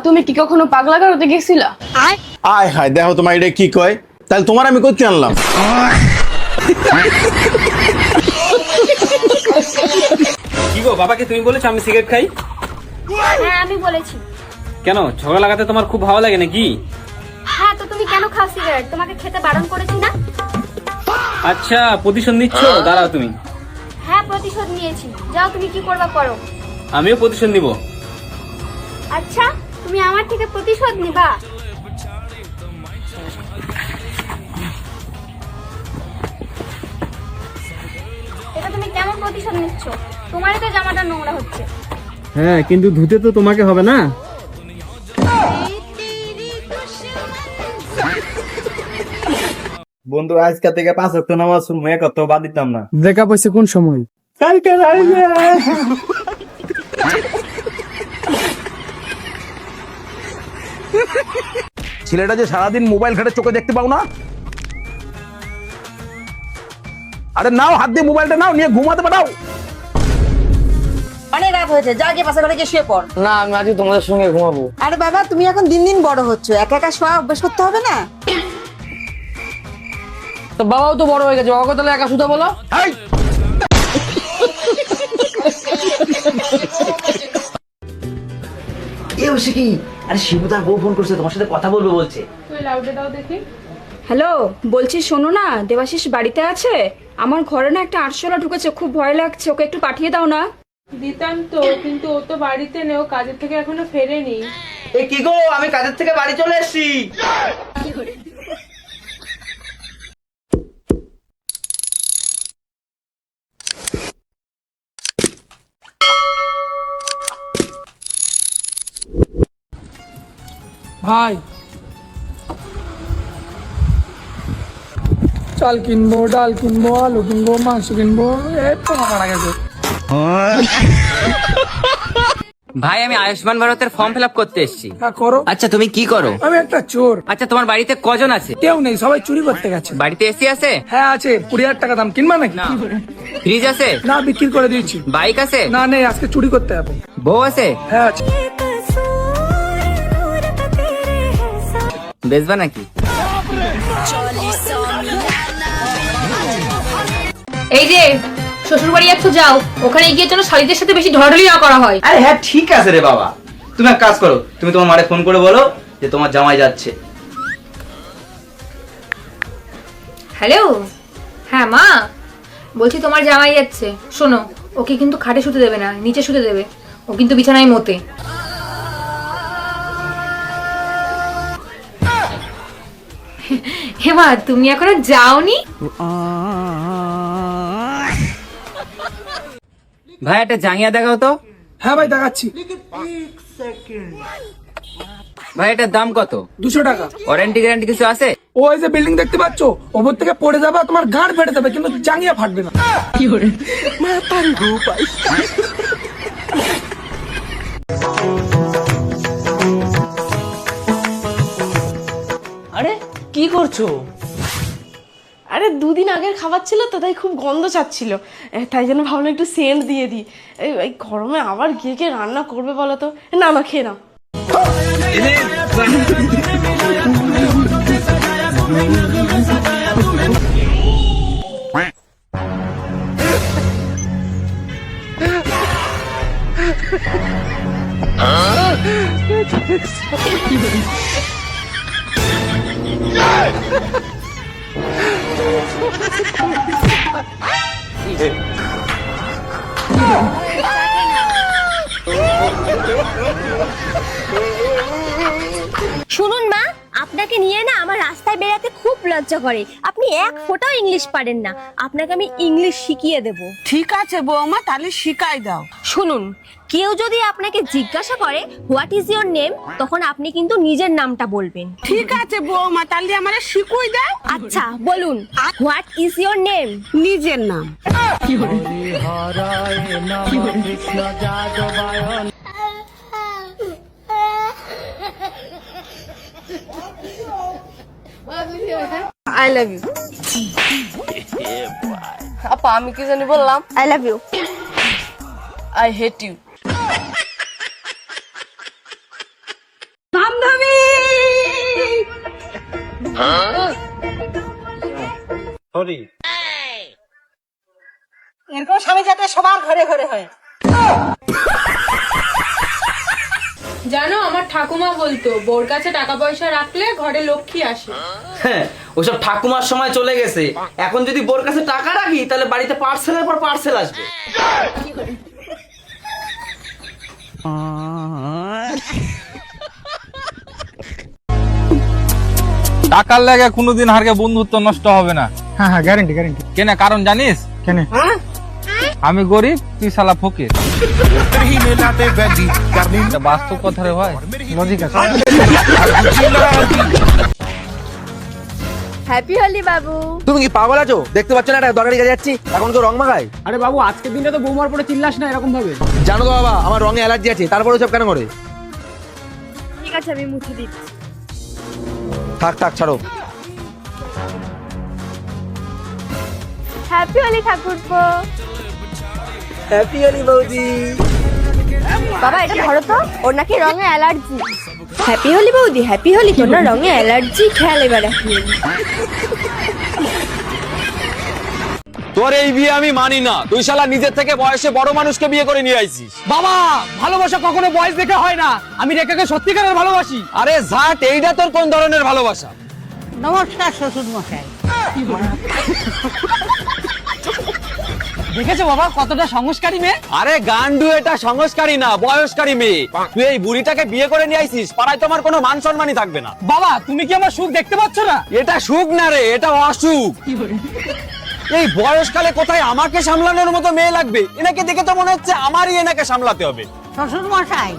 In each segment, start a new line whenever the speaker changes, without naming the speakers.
তুমি কি কখনো পাগলা গারোতে গেছিলা?
আয় হায়, দেখো তোমার এটা কি কয়, তাহলে তোমার আমি করতে আনলাম।
কি গো, বাবাকে তুমি বলেছো আমি সিগারেট খাই?
হ্যাঁ আমি বলেছি।
কেন, ঝগড়া লাগাতে তোমার খুব ভালো লাগে নাকি?
হ্যাঁ তো তুমি কেন খাও সিগারেট? তোমাকে খেতে বারণ করেছি না?
আচ্ছা, প্রতিশোধ নিচ্ছ? দাঁড়াও তুমি।
হ্যাঁ প্রতিশোধ নিয়েছি, যাও তুমি কি করবা করো।
আমিও প্রতিশোধ নিব।
আচ্ছা তুমি আমার থেকে প্রতিশোধ নিবা? এটা তুমি কেমন প্রতিশোধ নিচ্ছ? তোমারই তো জামাটা নোংরা হচ্ছে।
হ্যাঁ, কিন্তু ধুতে তো তোমাকে হবে না।
বন্ধু আজকে থেকে 5 ওয়াক্ত নামাজ শুনবো, কত বাদ দিতাম না।
ব্রেকআপ হয়েছে কোন সময়?
কালকে রাইতে।
ছেলেটা যে সারাদিন মোবাইল ঘাটে চোখে দেখতে পাও না? আরে নাও, হাত দিয়ে মোবাইলটা নাও, নিয়ে ঘুমাতে পাঠাও।
অনেক রাত হয়েছে, যা গিয়ে পাশে ঘরে গিয়ে শুয়ে পড়।
না, আমি আজকে তোমাদের সঙ্গে ঘুমাবো।
আরে বাবা, তুমি এখন দিন দিন বড় হচ্ছ, একা একা শোয়া অভ্যাস করতে হবে না?
তো বাবাও তো বড় হয়ে গেছে, বাবাকে তাহলে একা শুতে বলো।
এ হচ্ছে কি? আরে শিবু তার বউ ফোন করছে, তোমার সাথে কথা বলবে বলছে।
হ্যালো, বলছি শোনো না, দেবাশিস বাড়িতে আছে? আমার ঘরে না একটা আরশোলা ঢুকেছে, খুব ভয় লাগছে, ওকে একটু পাঠিয়ে দাও না।
দিতাম তো, কিন্তু ও তো বাড়িতে নেই, ও কাজের থেকে এখনো ফেরেনি।
এ কি গো, আমি কাজের থেকে বাড়ি চলে এসেছি।
ভাই, চাল কিনবো, ডাল কিনবো, আলু কিনবো, মাংস কিনবো, এই পোকা মারা গেছে।
ভাই, আমি আয়ুষ্মান ভারতের ফর্ম ফিল আপ করতে এসেছি।
হ্যাঁ করো।
আচ্ছা, তুমি কি করো?
আমি একটা চোর।
আচ্ছা, তোমার বাড়িতে কজন আছে?
কেউ নেই, সবাই চুরি করতে গেছে।
বাড়িতে এসি আছে?
হ্যাঁ আছে, 20,000 টাকা দাম, কিনবা নাকি?
না। ফ্রিজ আছে?
না, বিক্রি করে দিয়েছি।
বাইক আছে?
না নেই, আজকে চুরি করতে হবে।
বউ আছে?
হ্যাঁ আছে।
বেচবা নাকি?
এই যে শ্বশুর বাড়ি যাচ্ছ, যাও ওখানে গিয়ে যেন শাড়িদের সাথে বেশি ঢড়াঢড়ি না করা হয়।
আরে হ্যাঁ ঠিক আছে রে বাবা, তুমি এক কাজ করো, তুমি তোমার মারে ফোন করে বলো যে তোমার জামাই যাচ্ছে।
হ্যালো, হ্যাঁ মা, বলছি তোমার জামাই যাচ্ছে। শোনো, ওকে কিন্তু খাটে শুতে দেবে না, নিচে শুতে দেবে, ও কিন্তু বিছানায় মতে। হে মা, তুমি এখনো যাওনি?
ভাই, একটা জাঙ্গিয়া দেখাও তো।
হ্যাঁ ভাই, দেখাচ্ছি।
ভাই, এটার দাম কত?
200 টাকা।
ওয়ারেন্টি গ্যারান্টি কিছু আছে?
ওই যে বিল্ডিং দেখতে পাচ্ছ, ওপর থেকে পড়ে যাবে, তোমার গাঁট ফেটে যাবে, কিন্তু জাঙ্গিয়া ফাটবে না। কি করে
আরে কি করছো? আরে 2 দিন আগের খাবার ছিল তো, তাই খুব গন্ধ চাচ্ছিল, তাই জন্য ভাবলাম একটু সেন্ট দিয়ে দিই। এই গরমে আবার গিয়ে কে রান্না করবে বলো তো? না না, খেয়ে নাও।
শুনুন মা, আপনাকে নিয়ে না আমার রাস্তায় বেড়াতে খুব লজ্জা করে। আপনি এক ফোঁটাও ইংলিশ পারেন না, আপনাকে আমি ইংলিশ শিখিয়ে দেব।
ঠিক আছে বৌমা, তাহলে শিখাই দাও।
শুনুন, কেউ যদি আপনাকে জিজ্ঞাসা করে হোয়াট ইজ ইওর নেম, তখন আপনি কিন্তু নিজের নামটা বলবেন।
ঠিক আছে বৌমা, তাহলে আমারে শিখুই দাও।
আচ্ছা বলুন, হোয়াট ইজ ইওর নেম?
নিজের নাম।
I love you. আপা, আমি কি জানি বললাম?
I love you.
I hate you.
Sorry.
এরকম স্বামী যাতে সবার ঘরে ঘরে হয়।
জানো আমার ঠাকুমা বলতো বোর কাছে টাকা পয়সা রাখলে ঘরে লক্ষ্মী আসে।
হ্যাঁ, ওসব ঠাকুমার সময় চলে গেছে। এখন যদি বোর কাছে টাকা রাখি তাহলে বাড়িতে পার্সেলের পর পার্সেল আসবে।
টাকার লাগে কোনোদিন হারকে বন্ধুত্ব নষ্ট হবে না।
হ্যাঁ হ্যাঁ, গ্যারান্টি গ্যারান্টি।
কেন কারণ জানিস?
কেন?
আমি গরিব, তুই শালা ফকির। এটা বাস্তব কথা রে ভাই,
লজিক আছে।
হ্যাপি হোলি বাবু।
তুমি কি পাগল আছো? দেখতে পাচ্ছ না একটা দরকারি কাজে যাচ্ছি, এখন কেউ রং মাখায়?
আরে বাবু, আজকের দিনটা তো বৌমার পরে চিল্লাস না এরকম ভাবে।
জানো তো বাবা, আমার রঙে অ্যালার্জি আছে, তারপরে সব কেন করে?
ঠিক আছে, আমি মুছে দিচ্ছি।
থাক থাক, ছাড়ো।
হ্যাপি হোলি ঠাকুরপো।
হ্যাপি হোলি বৌদি।
বাবা এটা ধরো তো, ওর নাকি রঙে অ্যালার্জি। হ্যাপি হোলি বৌদি, হ্যাপি হোলি। তোর না রঙে অ্যালার্জি, খেয়াল এবার হ্যাপি হোলি।
তোর এই বিয়ে আমি মানি না। তুই শালা নিজের থেকে বয়সে বড় মানুষকে বিয়ে করে নিয়ে আইছিস।
বাবা, ভালোবাসা কখনো বয়স দেখে হয় না। আমি রেখাকে সত্যিকারের ভালোবাসি।
আরে ঝাট, এইটা তোর কোন ধরনের ভালোবাসা?
নমস্কার শ্বশুর মশাই।
দেখেছো বাবা কতটা সংস্কারী মেয়ে?
আরে গান্ডু, এটা সংস্কারী না, বয়স্কারী মেয়ে। তুই এই বুড়িটাকে বিয়ে করে নিয়ে আইছিস, পাড়ায় তোমার কোনো মান সম্মানই থাকবে না।
বাবা, তুমি কি আমার সুখ দেখতে পাচ্ছ না?
এটা সুখ না রে, এটা অসুখ। এই বয়সকালে কোথায় আমাকে সামলানোর মতো মেয়ে লাগবে? এনাকে দেখে তো মনে হচ্ছে আমারই এনাকে সামলাতে হবে।
শ্বশুর মশাই,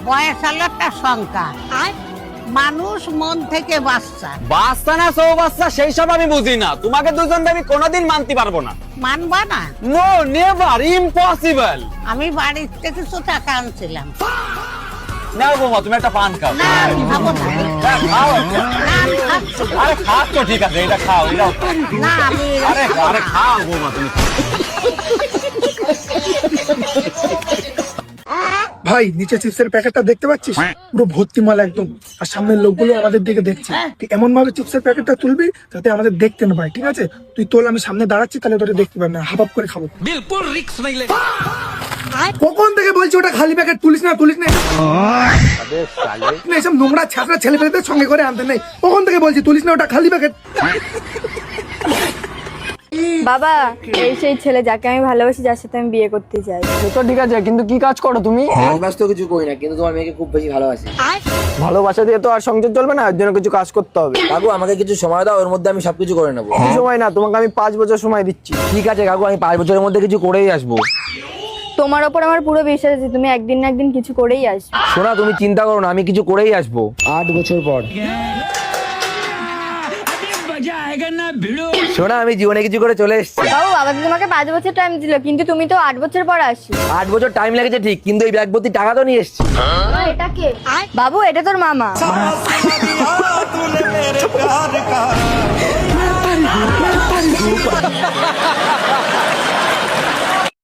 বয়স হলো একটা সংখ্যা, আর মানুষ মন থেকে বাচ্চা।
বাচ্চা না সৌ বাচ্চা সেই সব আমি বুঝি না। তোমাকে দুজন আমি কোনোদিন মানতে পারবো না।
মানবা না?
No, never, impossible.
আমি বাড়িতে কিছু টাকা আনছিলাম।
নাও বৌমা, তুমি একটা পান খাও।
না, আমি খাবো না।
হ্যাঁ, খাও একটা।
না, আমি খাচ্ছি না।
আরে খাচ্ছ, ঠিক আছে, এটা খাও, এটাও খাও।
না, আমি
আরে আরে খাও বৌমা, তুমি খাও।
ভাই, নিচে চিপসের প্যাকেটটা দেখতে পাচ্ছিস? পুরো ভর্তি মাল একদম। আর সামনের লোকগুলো আমাদের দিকে দেখছে। তুই এমন ভাবে চিপসের প্যাকেটটা তুলবি যাতে আমাদের দেখতে না পায়, ঠিক আছে? তুই তোল, আমি সামনে দাঁড়াচ্ছি, তাহলে তোকে দেখতে পাবে না। হাফ করে খাবো।
বিলকুল রিস্ক নাইলে।
কখন থেকে বলছি ওটা খালি প্যাকেট তুলিস না তুলিস না? এসব নোংরা ছাত্রা ছেলে পেলেদের সঙ্গে করে আনতে নেই। কখন থেকে বলছি তুলিস না ওটা খালি প্যাকেট।
বাবা, এই সেই ছেলে যাকে আমি ভালোবাসি, যার সাথে আমি বিয়ে করতে চাই।
তো ঠিক আছে, কিন্তু কি কাজ করো তুমি?
কাজ তো কিছু করি না, কিন্তু তোমার মেয়েকে খুব বেশি ভালোবাসি।
ভালোবাসা দিয়ে তো আর সংসার চলবে না, এর জন্য কিছু কাজ করতে হবে।
কাকু, আমাকে কিছু সময় দাও, ওর মধ্যে আমি সবকিছু করে নেবো।
কিছু সময় না, তোমাকে আমি 5 বছর সময় দিচ্ছি।
ঠিক আছে কাকু, আমি 5 বছরের মধ্যে কিছু করেই আসবো।
তোমার ওপর আমার পুরো বিশ্বাস আছে, তুমি একদিন না একদিন কিছু করেই আসবে।
শোনা, তুমি চিন্তা করো না, আমি কিছু করেই আসবো 8 বছর পর। শোনা, আমি জীবনে কিছু করে চলে এসেছি।
বাবু, বাবা তো তোমাকে 5 বছর টাইম দিল, কিন্তু তুমি তো 8 বছর পর আসছো।
8 বছর টাইম লেগেছে ঠিক, কিন্তু এই ব্যাগ ভর্তি টাকা তো নিয়ে এসেছি।
এটা কে? বাবু, এটা তোর মামা।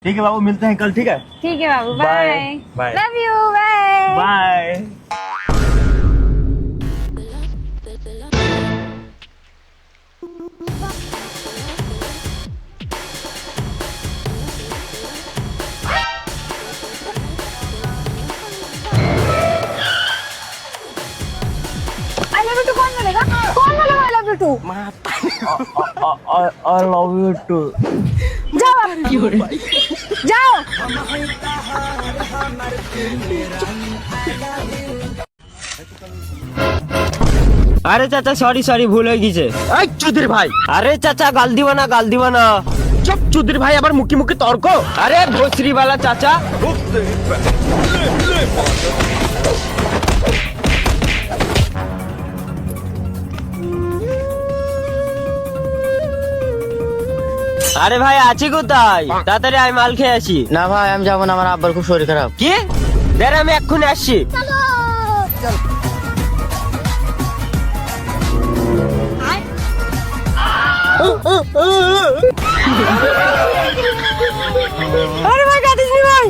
ठीक है बाबू, मिलते हैं कल। ठीक है,
ठीक है बाबू, bye
bye.
Love you, bye
bye.
I love you too कौन बोलेगा? कौन बोलेगा I love you too?
I love you too.
जाओ आप। जाओ।
আরে চাচা, সরি সরি, ভুল হয়ে গেছে।
এই চুদির ভাই,
আরে চাচা, গাল দিবা না, গাল দিবা না।
চুপ। চুদির ভাই আবার মুখে মুখে তর্ক।
আরে ভোসরিওয়ালা চাচা। আরে ভাই, আছি কোথায়? তাড়াতাড়ি আমি মাল খেয়ে আসি।
না ভাই, আমি যাবো না, আমার আব্বার খুব শরীর খারাপ।
কি? দেখ, আমি এক্ষুনি আসছি।
अरे भाई, काटिस नहीं भाई।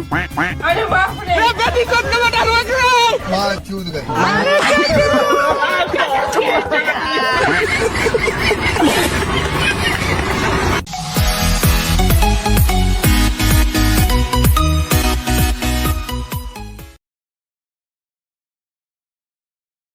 अरे बाप रे,
बेबी को अपने बेटा रोक रहे।
मां चूद गई।
না